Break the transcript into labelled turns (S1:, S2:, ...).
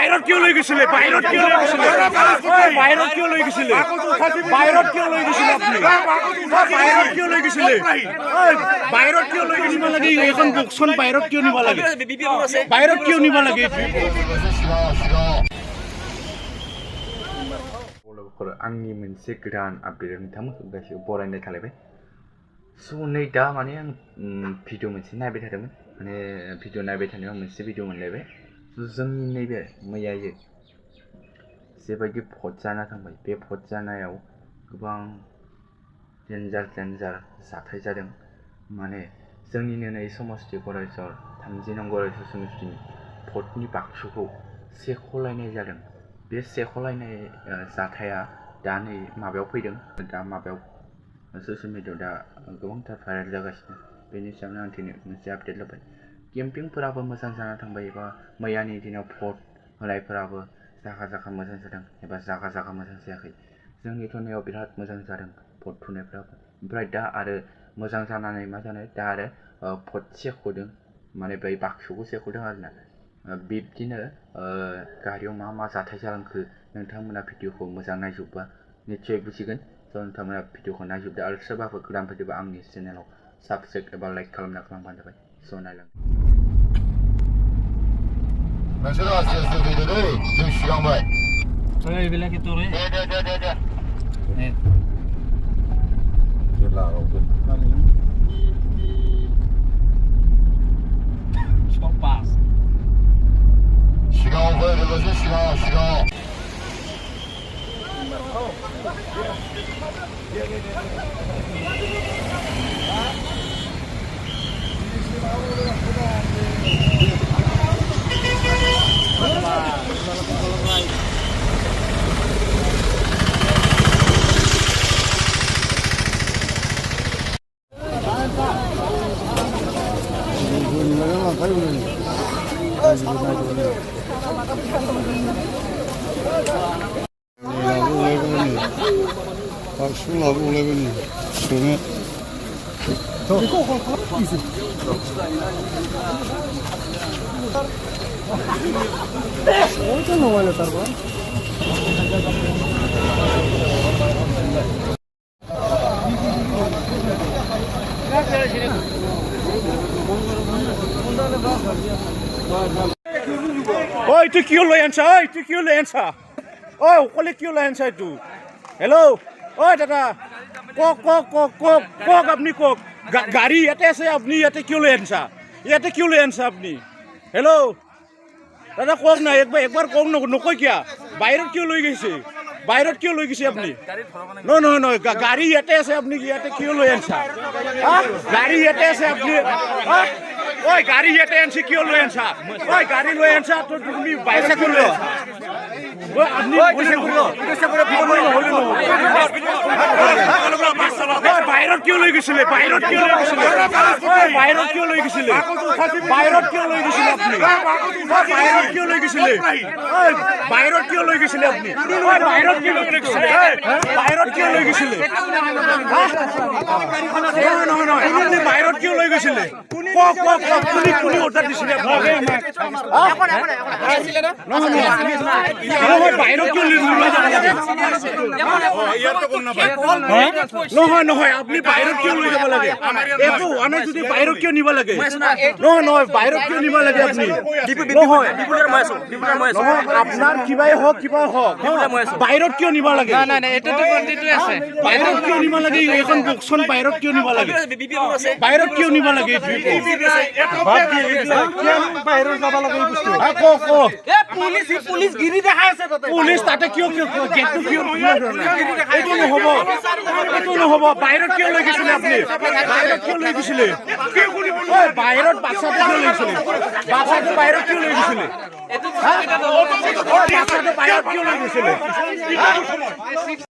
S1: বাহিৰত কিয় লৈ গৈছিলে বাহিৰত কিয় লৈ গৈছিলে বাহিৰত কিয় লৈ গৈছিলে বাহিৰত কিয় লৈ গৈছিলে আপুনি বাহিৰত কিয় লৈ গৈছিলে বাহিৰত কিয় লৈ নিব লাগে এখন বক্সখন বাহিৰত কিয় নিব লাগে বাহিৰত কিয় নিব লাগে
S2: आंनि मोनसे गोदान आपडेट नोंथांमोनखौ गासैबो बरायनाय थालायबाय स' नै दा माने आं भिडिअ मोनसे नायबाय थादोंमोन माने भिडिअ नायबाय थानायाव मोनसे भिडिअ मोनलायबाय जोंनि नैबे मैयायो जेबायदि भट जाना थांबाय बे भट जानायाव गोबां डेन्जार जाथाय जादों माने जोंनिनो नै समस्ति गरायसर 30 नं गरायसर समस्तिनि भटनि बाक्सुखौ सेख'लायनाय जादों बे सेख'लायनाय जाथाया दा नै माबायाव फैदों दा माबायाव ससियेल मिडियायाव दा गोबांथार भाइरेल जागासिनो बेनि सायावनो आं दिनै मोनसे आपडेट लाबाय केम्पिंफोराबो मोजां जाना थांबाय एबा मैयानि दिनाव भट होनायफोराबो जागा मोजां जादों एबा जागा मोजां जायाखै जोंनि थुनायाव बिराद मोजां जादों भट थुनायफ्राबो ओमफ्राय दा आरो मोजां जानानै मा जानो दा आरो भट सेख'दों माने बै बाक्सुखौ सेख'दों आरोना बिब्दिनो गारियाव मा जाथाय जालांखो नोंथांमोना भिडिअखौ मोजां नायजोबबा निश्चय बुजिगोन स' नोंथांमोना भिडिअखौ नायजोबदो आरो सोरबाफोर गोदान फैदोंबा आंनि चेनेलाव साबस्क्राइब एबा लाइक खालामबानो जाबाय स' नायलां
S3: नोंसोरो आस्ते फैदो दै जों सिगांबाय
S4: ओइ बेलाय केटरे दे
S3: जेला रावबो
S4: stop pass
S3: सिगाङाव फै बेल'सो सिगाङाव
S5: 박수 나고 올라가니 처음에 어디서 나와요, 따로?
S1: ঐ তুই কিয় লৈ আনছা ঐ তুই কিয় লৈ আনছা ঐ অকলে কিয় লৈ আনছা এইটো হেল্ল' ঐ দাদা কক আপুনি কক গাড়ী ইয়াতে আছে আপুনি ইয়াতে কিয় লৈ আনছা আপুনি হেল্ল' দাদা কক না একবাৰ কক নকয় কিয়া বাহিৰত কিয় লৈ গৈছে আপুনি নহয় গাড়ী ইয়াতে আছে আপুনি ইয়াতে কিয় লৈ আনছা গাড়ী ইয়াতে আছে আপুনি ঐ গাড়ী ইয়াতে আনছি কিয় লৈ আনছা ঐ গাড়ী লৈ আনছা তো তুমি বাইরে করলো আপনি বাহিৰত কিয় লৈ গৈছিলে বাহিৰত কিয় লৈ গৈছিলে আপুনি বাহিৰত কিয় লৈ গৈছিলে বাহিৰত কিয় লৈ গৈছিলে আপুনি বাহিৰত কিয় লৈ গৈছিলে নহয় আপুনি বাহিৰত কিয় লৈ গৈছিলে কোনে অৰ্ডাৰ দিছিলে বাহিৰত কিয় নহয় আপুনি বাহিৰত কিয় লৈ যাব লাগে একো আমি যদি বাহিৰত কিয় নিব লাগে নহয় বাহিৰত কিয় নিব লাগে আপুনি নহয় আপোনাৰ কিবাই হওক বাহিৰত কিয় নিব লাগে বাহিৰত কিয় নিব লাগে এখন বক্সখন বাহিৰত কিয় নিব লাগে বাহিৰত কিয় নিব লাগে পুলিচ তাতে কিয় গেটটো কিয় এইটো নহ'ব বাহিৰত কিয় লৈ গৈছিলে আপুনি বাহিৰত বাচ্চাটো কিয় লৈছিলে বাহিৰত কিয় লৈ গৈছিলে